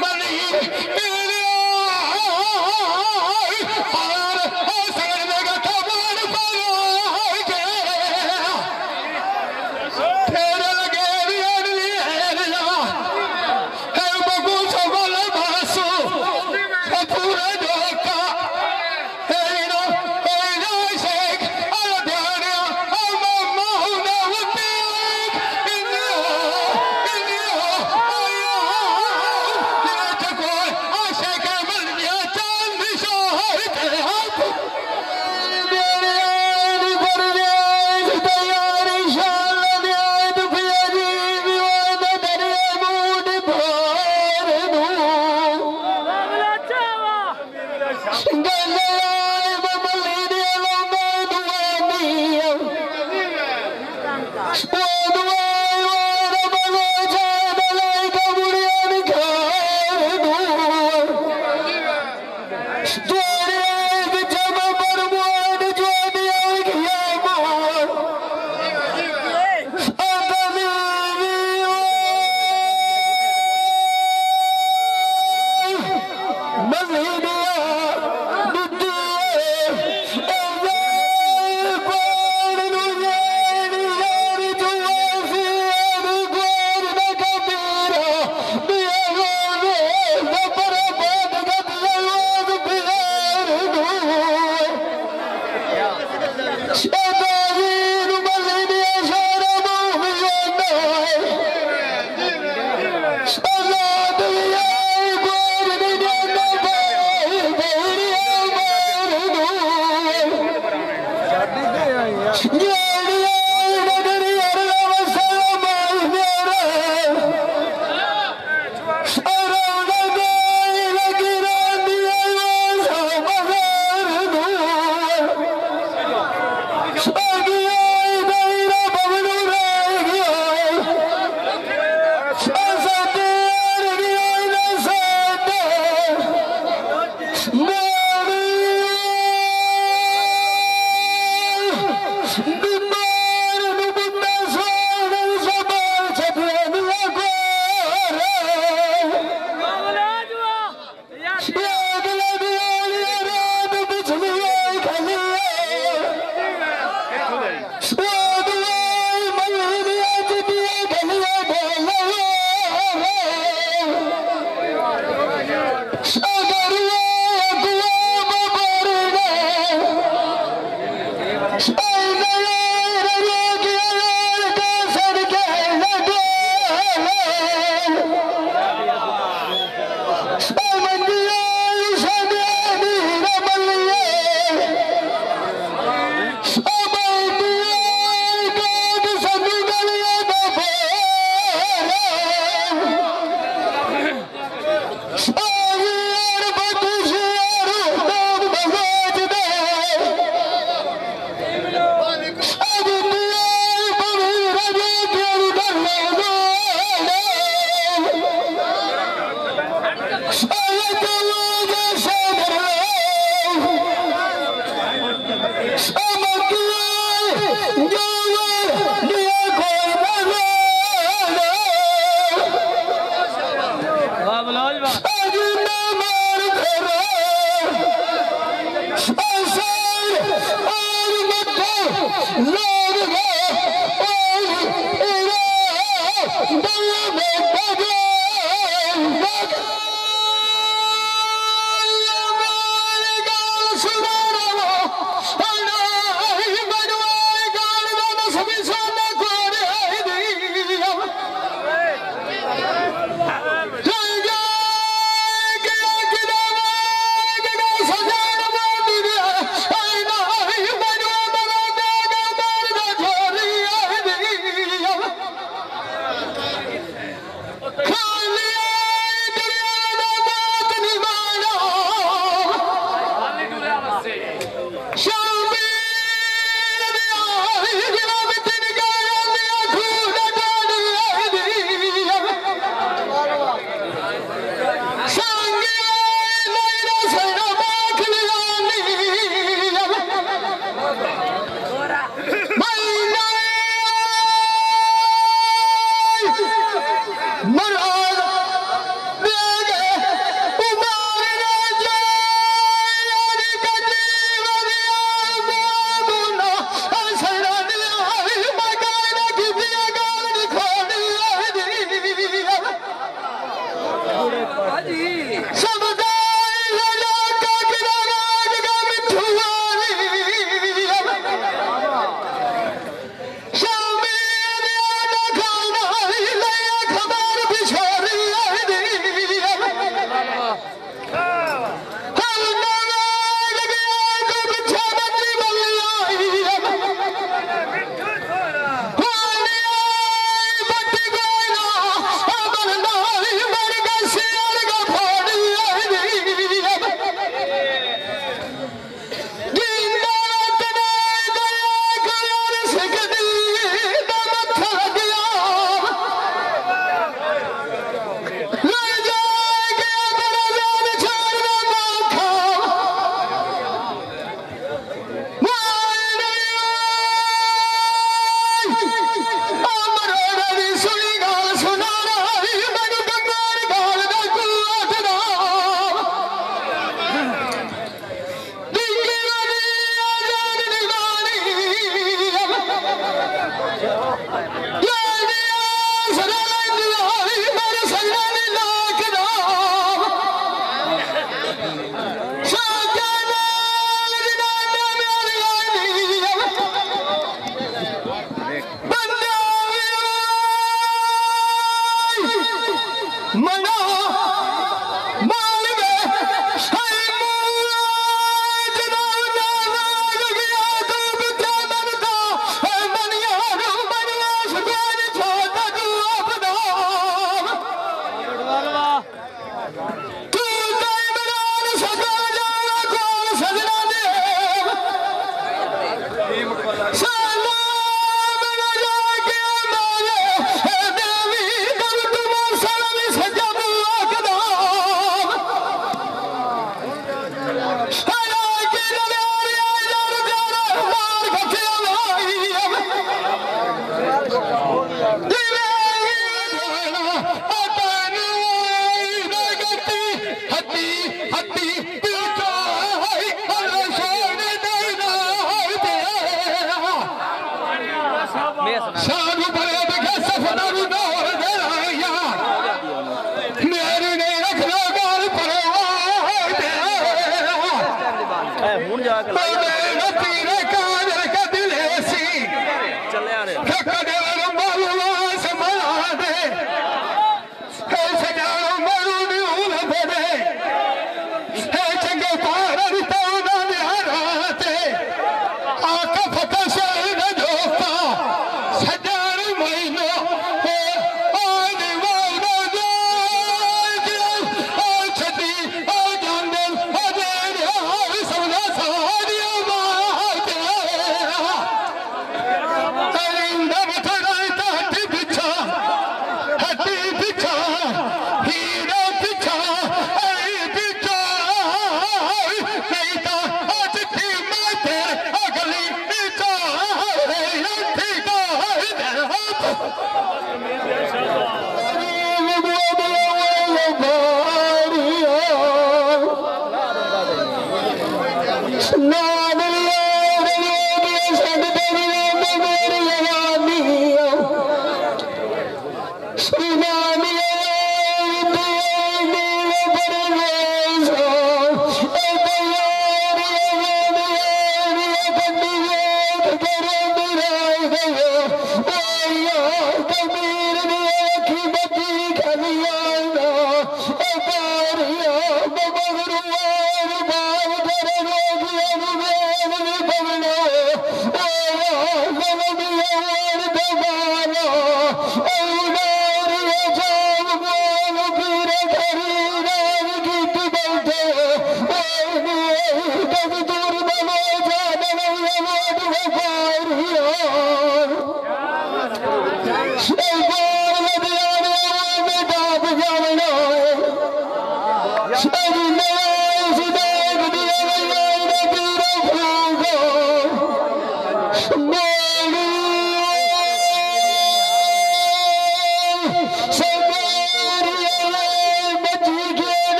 Mali,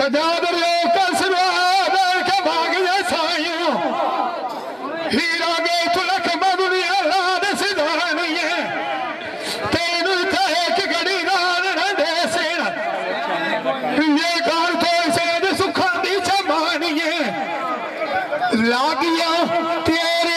सदा दरियो कसरा के भाग साइयों हीरा गे तुलक मनुनिया लाद सिधानिए तेनु कहे कि गड़ी रान न दे सेना ये कार तो से सुखा दी चमानिए लागिया तेरे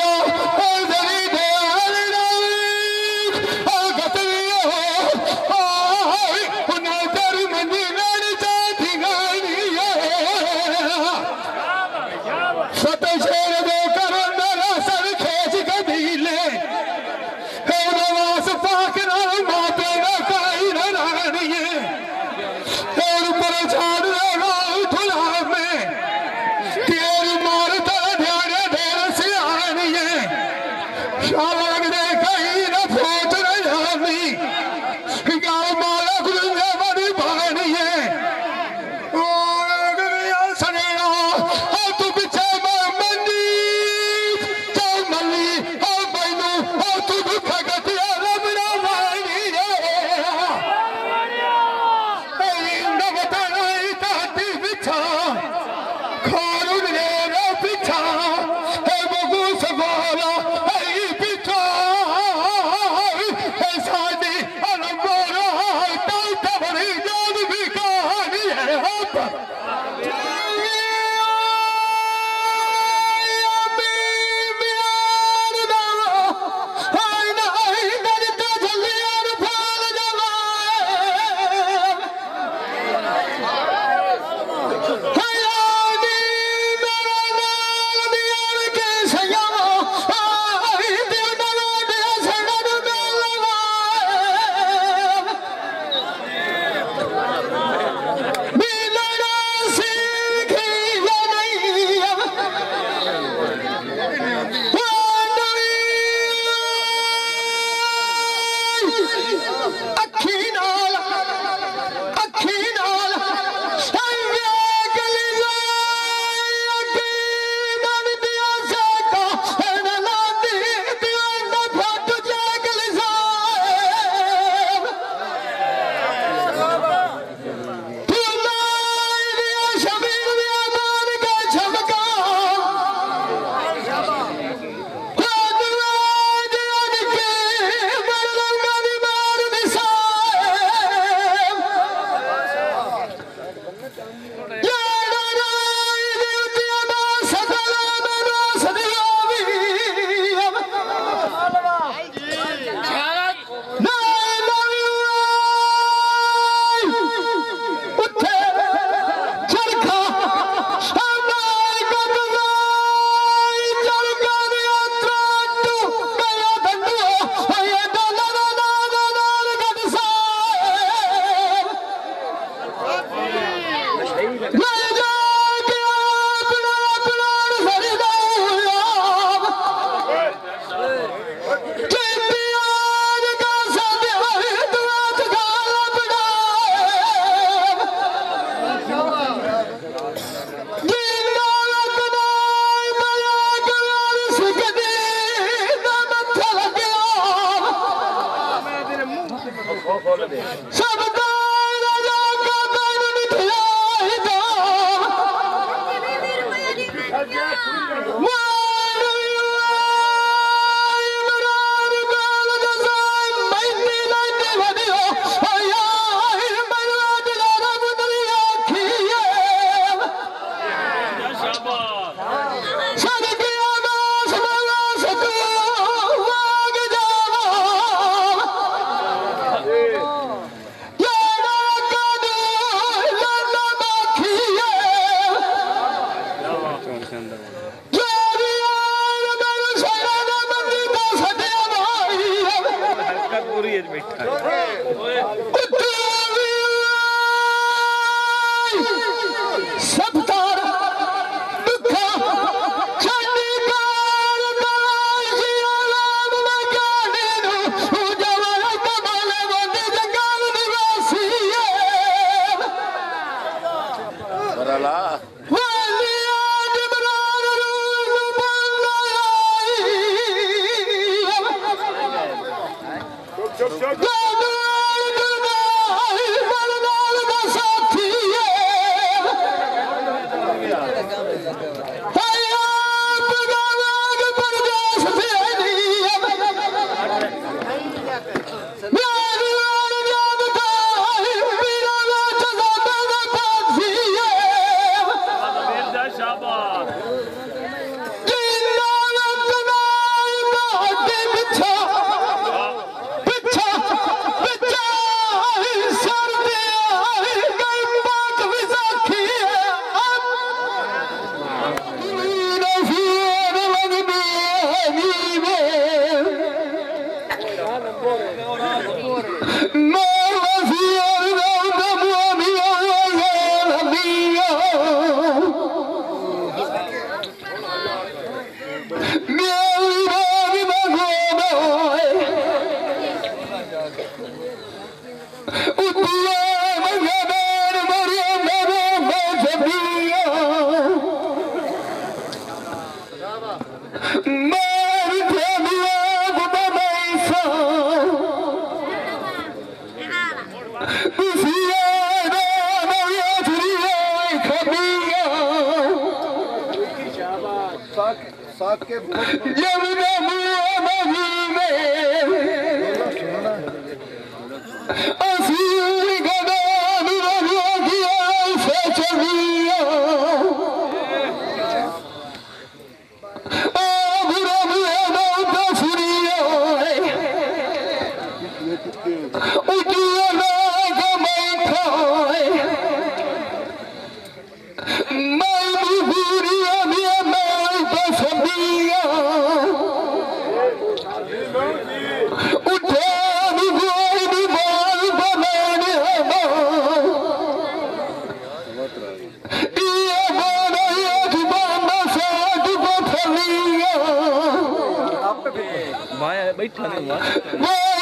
बैठा नहीं हुआ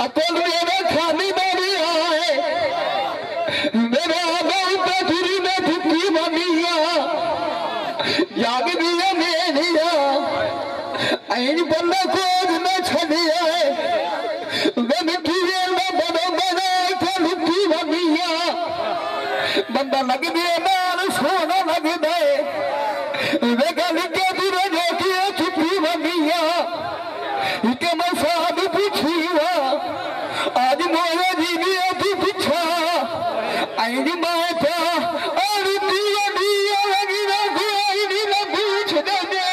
अतुल मेरे खानी में भी आए मेरे आगे पे धुरी में धुकी बनिया जाग दिया मेरिया ऐन बंदा को न छड़िया वे मिट्टी में बड़ो बड़ो को लुकी बनिया बंदा लग दिया मार सोना लग दे वे गल के दूर जोती छुपी बनिया के मैं साहब पूछिया आज मोरे जीवी तू पूछा ऐन माता और दिया दिया लगी ना कोई नहीं ना पूछ दे दे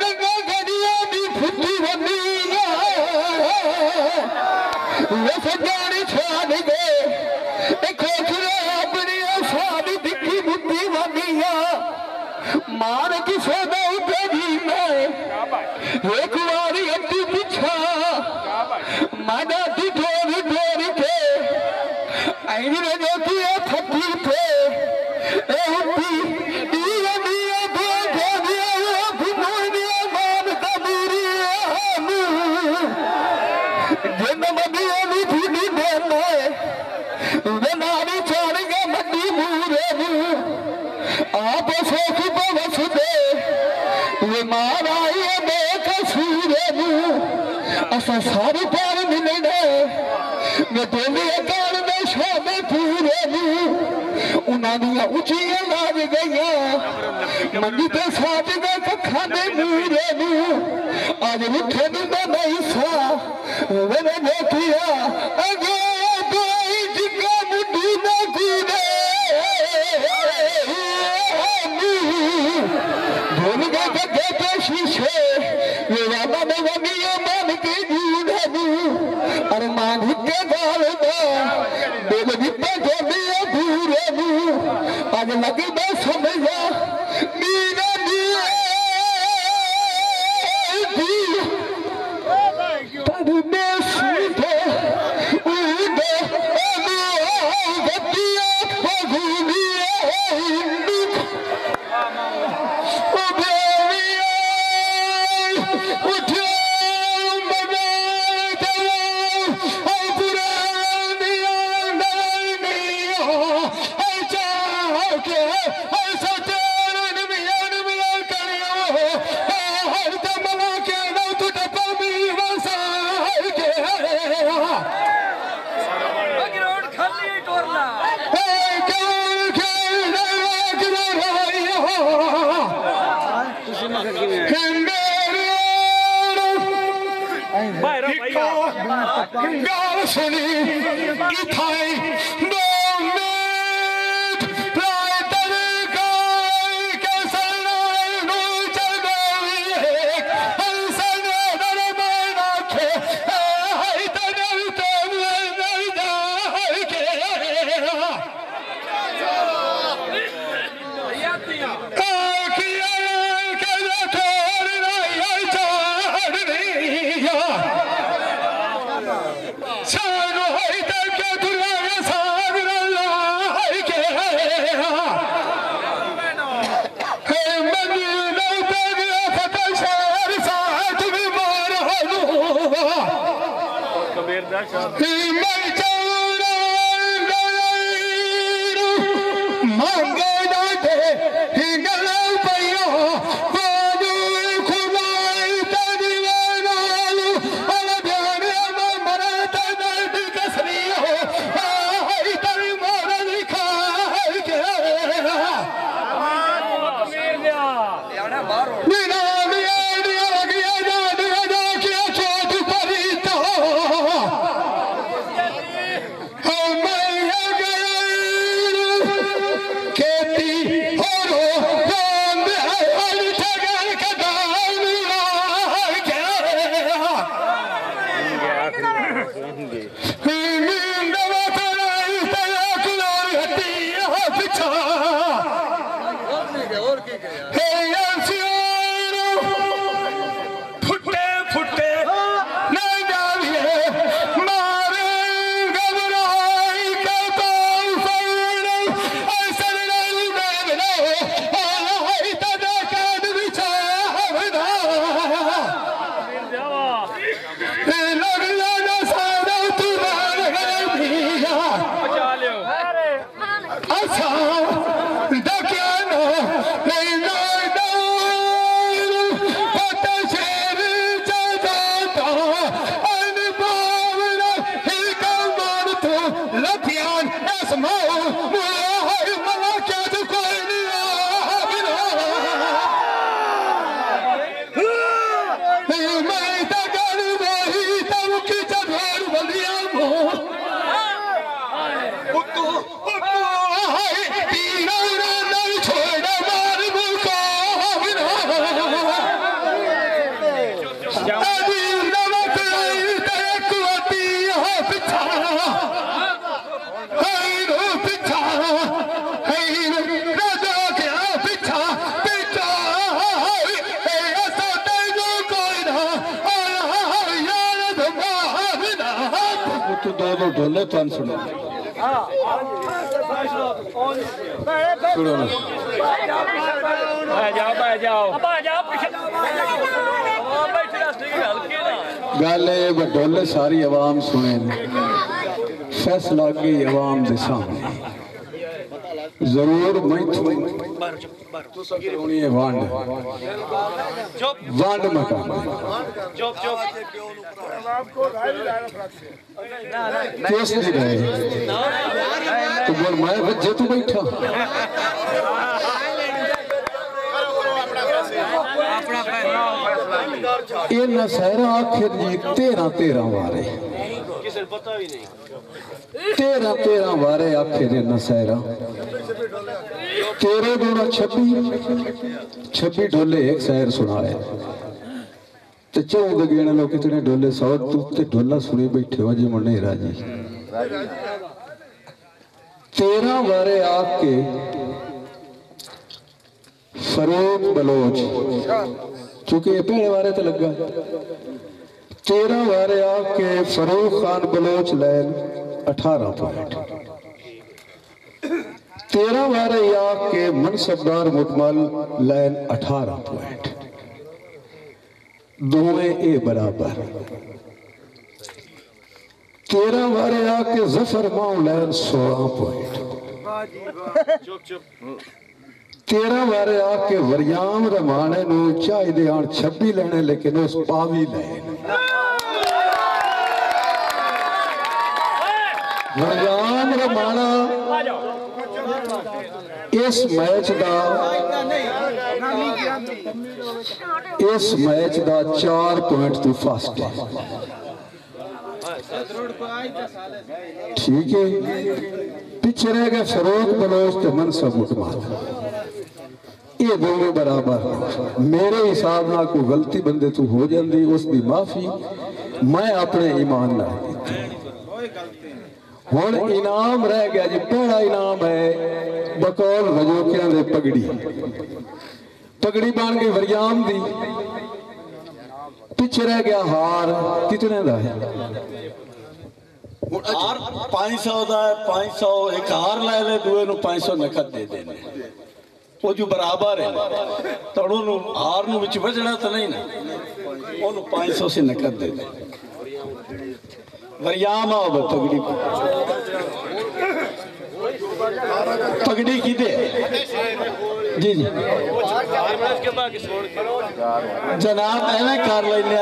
गंगा गड़िया दी फुटी बनिया वो सजाने छान गए खोखरे अपनी सारी दिखी बुद्धि बनिया मार की सोदा उठेगी मैं एक बारी अति पीछा माना तू ढोरी ढोरी थे ऐनी में जो तू ये थकी थे ए उठी दिया दिया दो दिया वो भुनोई दिया मान का दूरी जिन मदिया नी भूली देने वे नारी छोड़ के मदी मूरे आप सोच बस दे वे मारा ये देख सूरे असा सारे पार मिलने मैं बोली अकाल में शामे पूरे उन्होंने ऊंचिया लाग गई मंडी के साथ गए खाने मूरे आज उठे मैं नहीं सा मैंने देखिया अगे कोई जिका मुंडी न कूदे भूल गए के शीशे ये रामा में वनिया मन की जून और मानिक के गाल दिल विपा जोड़िया पूरे आज लगी मैं समझा मीरा तब में सीधे उड़े गतिया फगुनिया गाल सुनी इथाई दो मिनट प्राय तरकाई के सनाई नु चलवी हर सने दर में रखे हाय तनव तो नहीं जाए के Hey, तू दो दो ढोले तो सुनो सुनो ना गल ढोले सारी आवाम सुने फैसला की आवाम के सामने जरूर मैं होनी है वांड वांड मकान तो बोल मैं बच्चे तू बैठा ये नशहरा आखिर जी 13 वारे 13 वारे आखिर नशहरा 13 दूना 26 ढोले एक शहर सुनाए तो 14 गिने लोग कितने ढोले 100 तू ते ढोला सुनी बैठे हो जी मुन्ने राजी 13 वारे आके फरूक बलोच चूंकि ये पहले वारे तो लगा 13 वारे आके फरूक खान बलोच लैन 18 पॉइंट 13 वारे आके मनसबदार मुकमल लैन 18 पॉइंट दोवें ए बराबर 13 वारे आके जफर माऊ लैन 16 पॉइंट 13 वारे आके वरियाम रमाने नू चाहिए आन 26 लेने लेकिन उस पावी लैन वरियाम रमाना इस मैच दा 4 पॉइंट तू फर्स्ट है ठीक है पिछे रह गए फरूक बलोच ते मनसब मुकमल ये दोनों बराबर मेरे हिसाब ना कोई गलती बंदे तू हो जाती उसकी माफी मैं अपने ईमान ना हुण इनाम रह गया जी पहला इनाम है बकौल वजोकिया दे पगड़ी बन गई वरियाम दी पिछे रह गया हार कितने का है हार 500 का है 500 एक हार लै ले दूए 500 नकद दे देने वो जो बराबर है तो हार नू विच बचना तो नहीं ना ओनू 500 से नकद दे दे वरियाम आओ पगड़ी की दे जी जी जनाब एवं कर लेने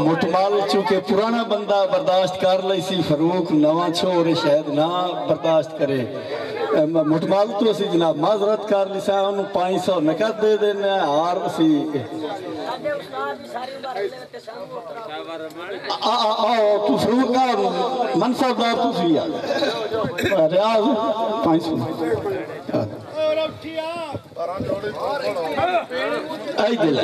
मुटमाल चूंकि पुराना बंदा बर्दाश्त कर ली सी फरूक नवा छोर शायद ना बर्दाश्त करे मुटमाल तो असी जनाब माजरत कर ली सा 500 नकद दे देने हार सी आओ तू फरूक का मनसबदार तू सी रियाज 500 आई दिल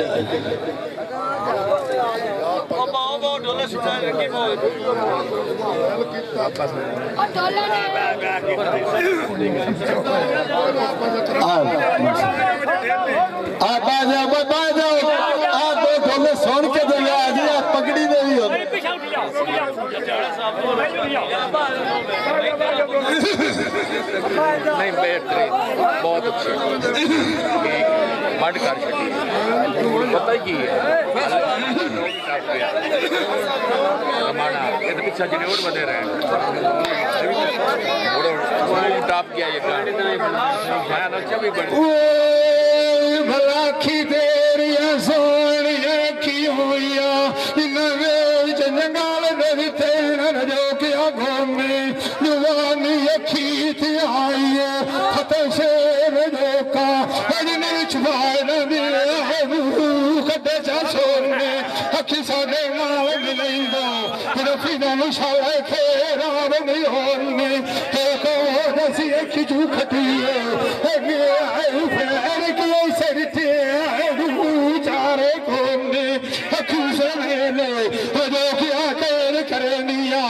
सुन के पगड़ी दे भी नहीं बेहतरीन बहुत अच्छी मड कर पता ही रमाना ये तो पिछा जिन्होंने बदे रहे टॉप किया ये भी बड़ी भलाखी तेरिया सोनिया की हुईया जंगाल जो क्या घूमे जुबानी अखी थी आई है खत शेर जो का अजने छुपाए कटे जा सोने अखी साडे नाल मिलैंदा रफी दा निशाला खेरा नहीं होने एक दसी अखी जू खटी है फेर के सिर ते चारे कोने अखी से ले जो क्या कर करनिया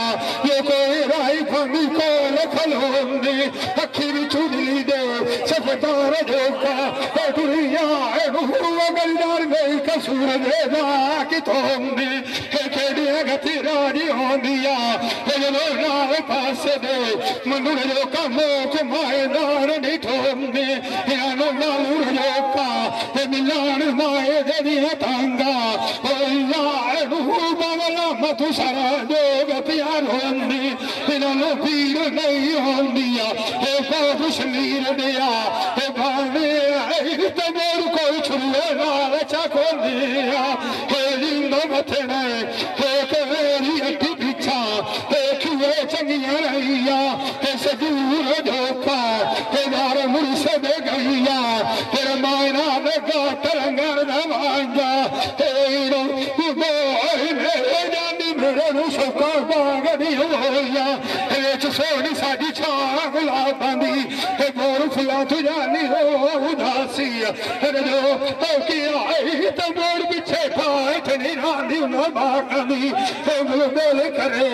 ये कोई राई फमी को लखलोंदे अखी चुड़ी दे सब तार जोका दुनिया गलदार गई कसूर देदा कि तुमने खेड़िया गति राजी होंदिया नाल पास दे मनुर जो कमोक माएदार नहीं ठोंदे यानो नालूर जोका मिलान माए देदिया तांगा बावला मतु सारा जो गतिया रोंदी इन्होंने पीर नहीं होंदिया बहुत शमीर दिया भावे तमोर कोई छुए नाल चाको दिया जिंदो मथे ने मेरी अड्डी पीछा खिए चंगिया रहिया सजूर धोखा बार मुर्शद गईया मायना लगा तरंगर दवांगा शौका बागड़ी होया सोनी साड़ी छां गुलाबां दी बोर फुला तुझानी हो उदासी जो आई तो मोड़ पिछे ठाठ नहीं रांदी उन्हों बागां दी बोल करे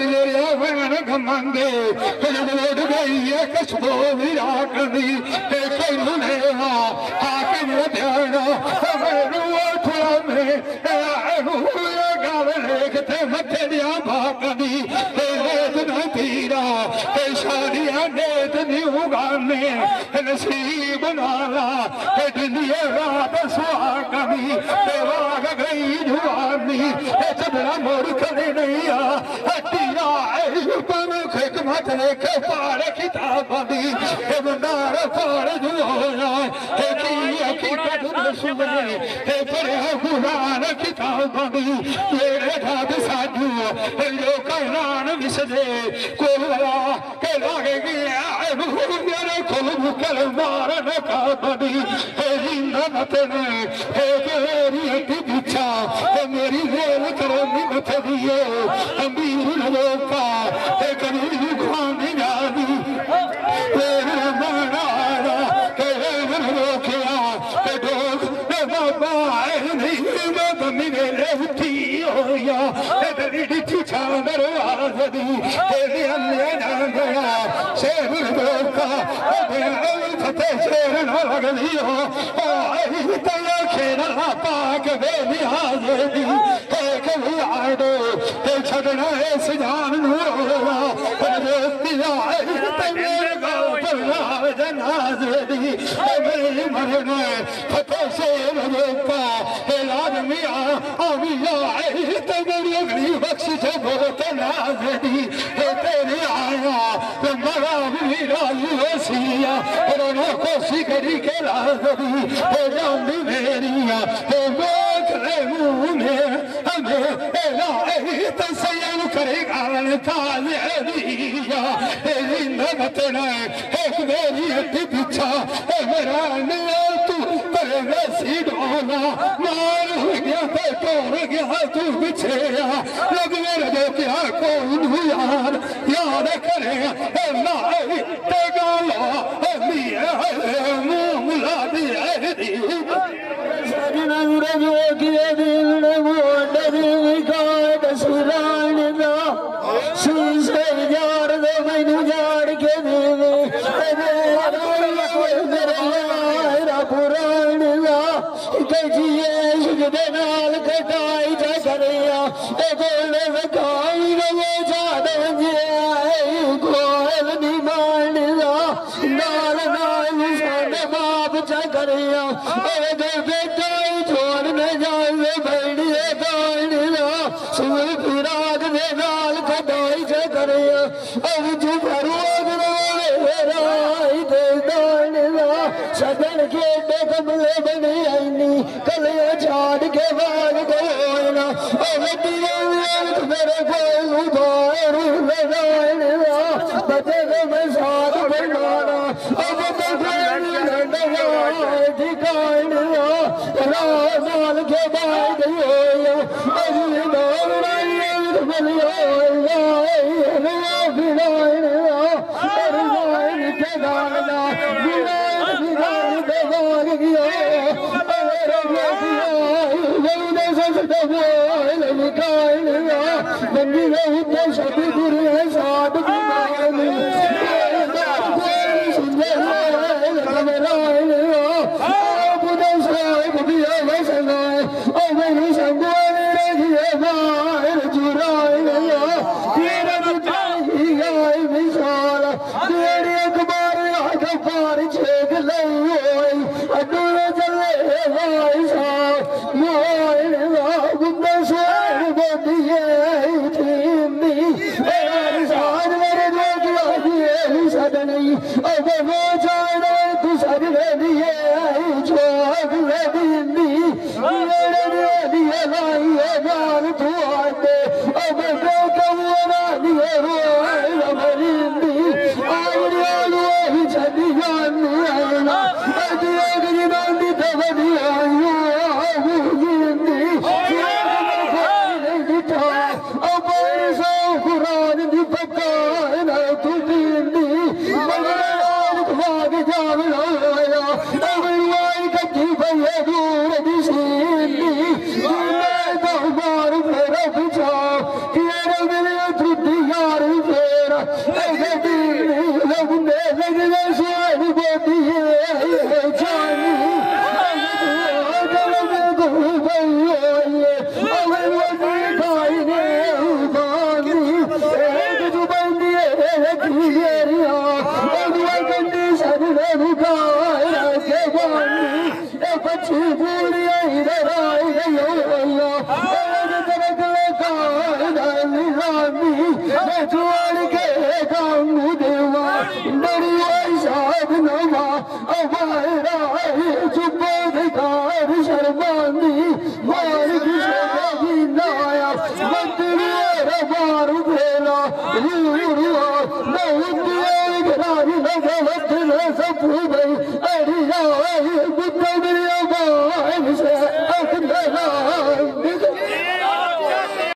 मेरिया वैन घमंगे उड़ गई है कछबो भी रागां दी कैनू ने आके मेरा ध्यान मैनू थोड़ा में देखते मथे दिया भागनी तीरा शादियां नेत न्यू गाने नसीब नाला दिलिए रात सुहागनी वाग गई जुआनी चदरा मोड़ खड़े नहीं हटिया पर खिदमत लेके पार किताब दी बंदार पार जुआया हकीकत सुने पढ़े कुरान किताब दी ढाब साधु जो कहनान विसदे कोला के लागे गया मेरे खुद कल मारन का बदी जिंदा मतने मेरी हड्डी पीछा मेरी रेल करो मत दिए अमीर लोका कभी खानी जानी माना रोकिया डोग बाबा नहीं मेरे उठी होया तेरी डिठी छांदर आज़दी तेरी अन्य जान गया शेर दोका फतेह शेर न लगली हो आई तेरा खेला पाक बेनी आज़दी एक भी आड़ो ते छड़ना है सजान नूरा दोस्तिया तेरे गाँव पर जनाज़दी मेरी मरना फतेह शेर दोका लाजमिया अमिया तेरी अगली बख्श से बहुत नाज़दी तेरी आया मरा मेरा यूसिया रोना कोसी करी के लाज़दी जानी मेरिया देख ले मुँह में हमें तसयन करेगा ताज़दिया जिंदा बतना एक मेरी हड्डी पीछा मेरा तू करे वैसी डोला मार हो गया तो तोड़ गया तू बिछेया लग मेरे दो क्या कौन यार याद करे लाई ते गाला मिया मुँह मुला दिया सजना जो किए दिल ने मोड़ दी काट सुरान दा शीशे जार दे मैनू जाड़ के देवे मेरा पुराण दा कजिए सुजदे नाल कटाई जा करिया गोले वकाई गए जादे जे गोल नी मान दा नाल नाल साडे बाप जा करिया दे बेटा छोड़ न जावे बैठिए गान दा सुन फिराक दे नाल कटाई जा करिया अब जो फरूक राई दे गान दा सदन के कमले बने आईनी कलिया झाड़ के बाग गोना मेरे कोई बाहर बचे मैं साथ बनाना अब तो ठिकाना राल के बाद Oh,